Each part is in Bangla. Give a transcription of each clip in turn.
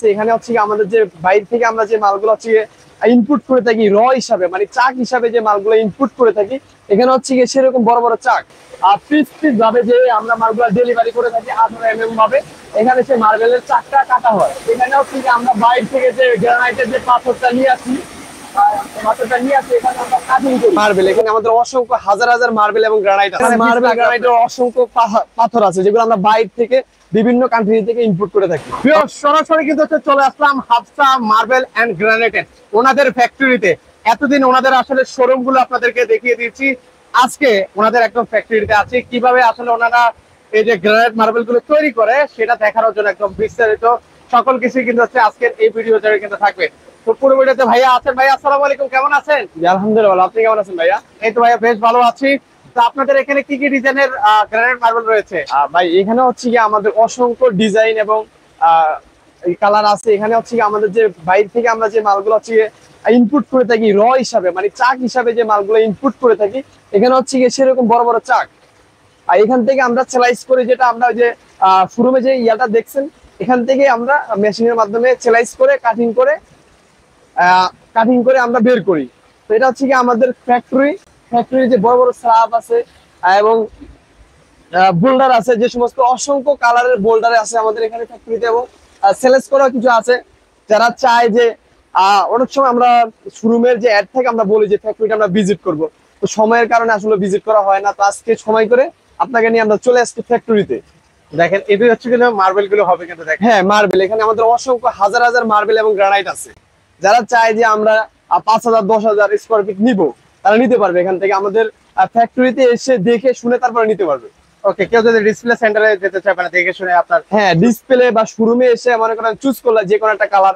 এখানে হচ্ছে আমাদের যে বাইরে থেকে আমরা যে মালগুলো হচ্ছে ইনপুট করে থাকি র হিসাবে, মানে চাক হিসাবে যে মালগুলো ইনপুট করে থাকি, এখানে হচ্ছে সেরকম বড় বড় চাক আর পিস পিস ভাবে যে আমরা মালগুলো ডেলিভারি করে থাকি 18 mm ভাবে। এখানে সে মার্বেলের চাকটা কাটা হয়। এখানে হচ্ছে আমরা বাইরে থেকে যে গ্রানাইটের যে পাথরটা নিয়ে আসি, মার্বেল, এখানে আমাদের অসংখ্য হাজার হাজার মার্বেল এবং গ্রানাইট আছে। মার্বেল গ্রানাইটের অসংখ্য পাথর আছে যেগুলো আমরা বাইরে থেকে বিভিন্ন কান্ট্রি থেকে ইম্পোর্ট করে থাকি। সরাসরি কিন্তু চলে আসলাম হাফসা মার্বেল এন্ড গ্রানাইটের ওনাদের ফ্যাক্টরিতে। এতদিন ওনাদের আসলে শোরুম গুলো আপনাদেরকে দেখিয়ে দিয়েছি, আজকে ওনাদের একদম ফ্যাক্টরিতে আছে। কিভাবে আসলে ওনারা এই যে গ্রানাইট মার্বেল গুলো তৈরি করে সেটা দেখানোর জন্য একদম বিস্তারিত সকল কিছু কিন্তু আজকের এই ভিডিও জুড়ে কিন্তু থাকবে। তো পুরো ভিডিওতে ভাইয়া আছেন। ভাইয়া আসসালামু আলাইকুম, কেমন আছেন? আলহামদুলিল্লাহ, আপনি কেমন আছেন ভাইয়া? এই তো ভাইয়া বেশ ভালো আছি। তো আপনাদের এখানে কি কি ডিজাইনের গ্রানাইট মার্বেল রয়েছে? ভাই এখানে হচ্ছে আমাদের অসংখ্য ডিজাইন এবং কালার আছে। এখানে হচ্ছে আমাদের যে বাইরে থেকে আমরা যে মালগুলো হচ্ছে ইনপুট করে থাকি র হিসাবে, মানে চাক হিসাবে যে মালগুলো ইনপুট করে থাকি, এখানে হচ্ছে সেরকম বড় বড় চাক। আর এখান থেকে আমরা সেলাইজ করে, যেটা আমরা যে শোরুমে যে ইয়াটা দেখছেন, এখান থেকে আমরা মেশিনের মাধ্যমে সেলাইজ করে কাটিং করে আমরা বের করি। তো এটা হচ্ছে আমাদের ফ্যাক্টরি যে বড় বড় স্ল্যাব আছে এবং বোল্ডার আছে, যে সমস্ত অসংখ্য কালারের বোল্ডার আছে আমাদের এখানে ফ্যাক্টরিতে, এবং সেলেস করা কিছু আছে। যারা চায় যে অনেক সময় আমরা শোরুমের যে অ্যাড থেকে আমরা বলি যে ফ্যাক্টরিটা আমরা ভিজিট করব, তো সময়ের কারণে আসলে ভিজিট করা হয় না। তো আজকে সময় করে আপনাকে নিয়ে আমরা চলে আসছি ফ্যাক্টরিতে। দেখেন এটাই হচ্ছে কিন্তু মার্বেল গুলো হবে কিন্তু দেখেন। হ্যাঁ, মার্বেল, এখানে আমাদের অসংখ্য হাজার হাজার মার্বেল এবং গ্রানাইট আছে। যারা চায় যে আমরা 5000 10,000 স্কোয়ার ফিট নিবো, তারা নিতে পারবে এখান থেকে আমাদের ফ্যাক্টরিতে এসে দেখে শুনে তারপরে নিতে পারবে। ওকে, কেউ যদি ডিসপ্লে সেন্টারে যেতে চায় মানে দেখে শুনে আপনার, হ্যাঁ, ডিসপ্লে বা শোরুমে এসে মনে করেন চুজ করলে যে কোনো একটা কালার,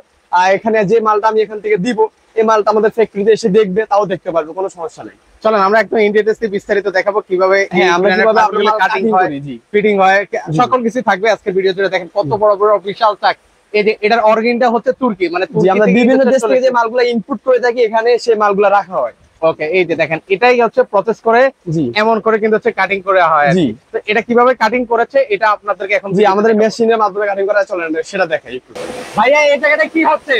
এখানে যে মালটা আমি এখান থেকে দিব, এই মালটা আমাদের ফ্যাক্টরিতে এসে দেখবে, তাও দেখতে পারবে, কোনো সমস্যা নেই। চলেন আমরা একদম ইন্ডিয়াতে বিস্তারিত দেখাবো কিভাবে কাটিং হয়, ফিটিং হয়, সকল কিছু থাকবে আজকে ভিডিও জুড়ে। দেখেন কত বড় বড় বিশাল চাক। এই যে এটার অরিজিনটা হচ্ছে তুর্কি, মানে আমরা বিভিন্ন দেশ থেকে যে মালগুলো ইনপুট করে থাকি এখানে সেই মালগুলো রাখা হয়। ওকে, এই যে দেখেন এটাই হচ্ছে প্রসেস করে এমন করে কিন্তু হচ্ছে কাটিং করে হয়। জি, তো এটা কিভাবে কাটিং করেছে এটা আপনাদেরকে এখন আমাদের মেশিনের মাধ্যমে কাটিং করা চলে, সেটা দেখাই একটু। ভাইয়া এই জায়গাটা কি হচ্ছে?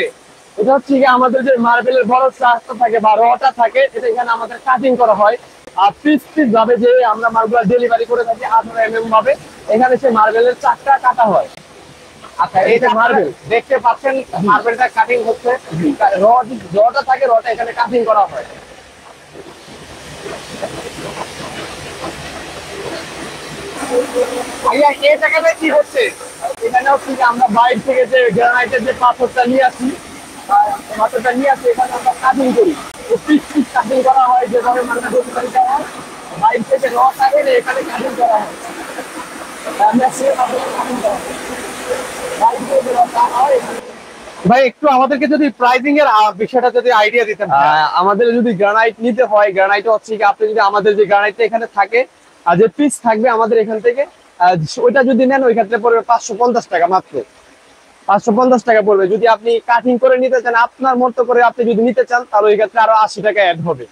এটা হচ্ছে আমাদের যে মার্বেলের বড় চাকটা থাকে বা রটা থাকে, এটা এখানে আমাদের কাটিং করা হয়। আর পিস পিস ভাবে যে আমরা মালগুলো ডেলিভারি করে থাকি 18 mm ভাবে, এখানে সেই মার্বেলের চাকটা কাটা হয়। আচ্ছা, এই যে মার্বেল দেখতে পাচ্ছেন, মার্বেলটা কাটিং হচ্ছে, রটা থাকে, রটা এখানে কাটিং করা হয়। ভাইয়া এই জায়গাটা কি হচ্ছে? এখানে হচ্ছে আমরা বাইরে থেকে যে গ্রানাইটের যে পাথরটা নিয়ে আসি, এখানে আমরা কাটিং করি। পিস পিস কাটিং করা হয়, যেভাবে মানে ডেলিভারি করা হয়। বাইরে থেকে র থাকে এখানে কাটিং করা হয়, ভাই একটু আমাদেরকে যদি প্রাইসিং এর বিষয়টা যদি আইডিয়া দিতেন। আমাদের যদি গ্রানাইট নিতে হয়, গ্রানাইট হচ্ছে আপনি যদি আমাদের যে গ্রানাইটটা এখানে থাকে আর যে পিস থাকবে আমাদের এখান থেকে, ওইটা যদি নেন ওই ক্ষেত্রে পড়বে 550 টাকা, মাত্র 550 টাকা পড়বে। যদি আপনি কাটিং করে নিতে চান, আপনার মতো করে আপনি যদি নিতে চান, তাহলে ওই ক্ষেত্রে আরো 80 টাকা অ্যাড হবে।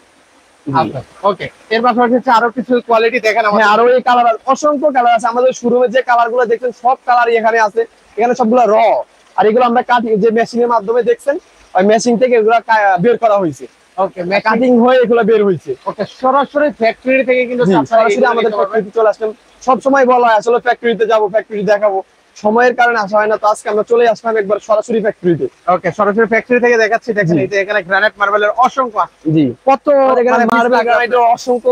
ওকে, এর পাশাপাশি হচ্ছে আরো কিছু কোয়ালিটি দেখেন। হ্যাঁ, আরো এই কালার, অসংখ্য কালার আছে আমাদের শোরুমে। যে কালার গুলো দেখছেন সব কালারই এখানে আছে। এখানে সবগুলো র, আর এগুলো আমরা কাটিং যে মেশিনের মাধ্যমে দেখছেন, ওই মেশিন থেকে এগুলো বের করা হয়েছে। ওকে, কাটিং হয়ে এগুলো বের হয়েছে। ওকে, সরাসরি ফ্যাক্টরি থেকে কিন্তু সরাসরি আমাদের ফ্যাক্টরিতে চলে আসলাম। সব সময় বলা হয় আসলে ফ্যাক্টরিতে যাব, ফ্যাক্টরি দেখাবো, সময়ের কারণে আসা হয় না। তো আজকে আমরা চলে আসলাম একবার সরাসরি ফ্যাক্টরিতে। ওকে, সরাসরি ফ্যাক্টরি থেকে দেখাচ্ছি। দেখেন এই যে এখানে গ্রানাইট মার্বেলের অসংখ্য, জি, কত এখানে মার্বেল গ্রানাইটের অসংখ্য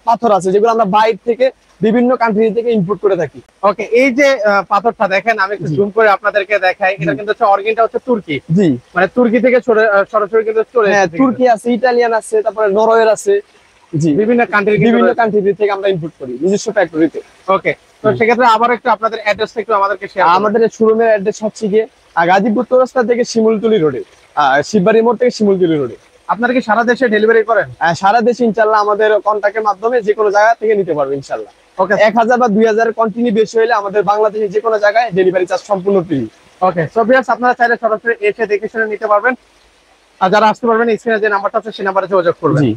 পাথর আছে যেগুলো আমরা বাইরে থেকে বিভিন্ন কান্ট্রি থেকে ইম্পোর্ট করে থাকি। ওকে, এই যে পাথরটা দেখেন, আমি একটু জুম করে আপনাদেরকে দেখাই। এটা কিন্তু হচ্ছে অরিজিনটা হচ্ছে তুর্কি। জি, মানে তুর্কি থেকে সরাসরি কিন্তু চলে এসেছে। তুর্কি আছে, ইতালিয়ান আছে, তারপরে নরওয়ের আছে। জি, বিভিন্ন কান্ট্রি থেকে আমরা ইম্পোর্ট করি নিজস্ব ফ্যাক্টরিতে। ওকে, তো সেক্ষেত্রে আবার একটু আপনাদের অ্যাড্রেসটা একটু আমাদেরকে শেয়ার। আমাদের শোরুমের অ্যাড্রেস হচ্ছে গাজীপুর চৌরাস্তা থেকে শিমুলতলি রোডে, শিববাড়ি মোড় থেকে শিমুলতলি রোডে। আপনারা কি সারা দেশে ডেলিভারি করেন? সারা দেশে ইনশাল্লাহ, আমাদের কন্টাক্টের মাধ্যমে যে কোনো জায়গা থেকে নিতে পারবে ইনশাল্লাহ। ওকে, 1000 বা 2000 কন্টিনিউ বেশি হলে আমাদের বাংলাদেশের যে কোনো জায়গায় ডেলিভারি চার্জ সম্পূর্ণ ফ্রি। ওকে, সো ভিউয়ার্স আপনারা চাইলে সরাসরি এসে দেখে শুনে নিতে পারবেন। আর যারা আসতে পারবেন স্ক্রিনে যে নাম্বারটা আছে সেই নাম্বারে যোগাযোগ করবেন। জি।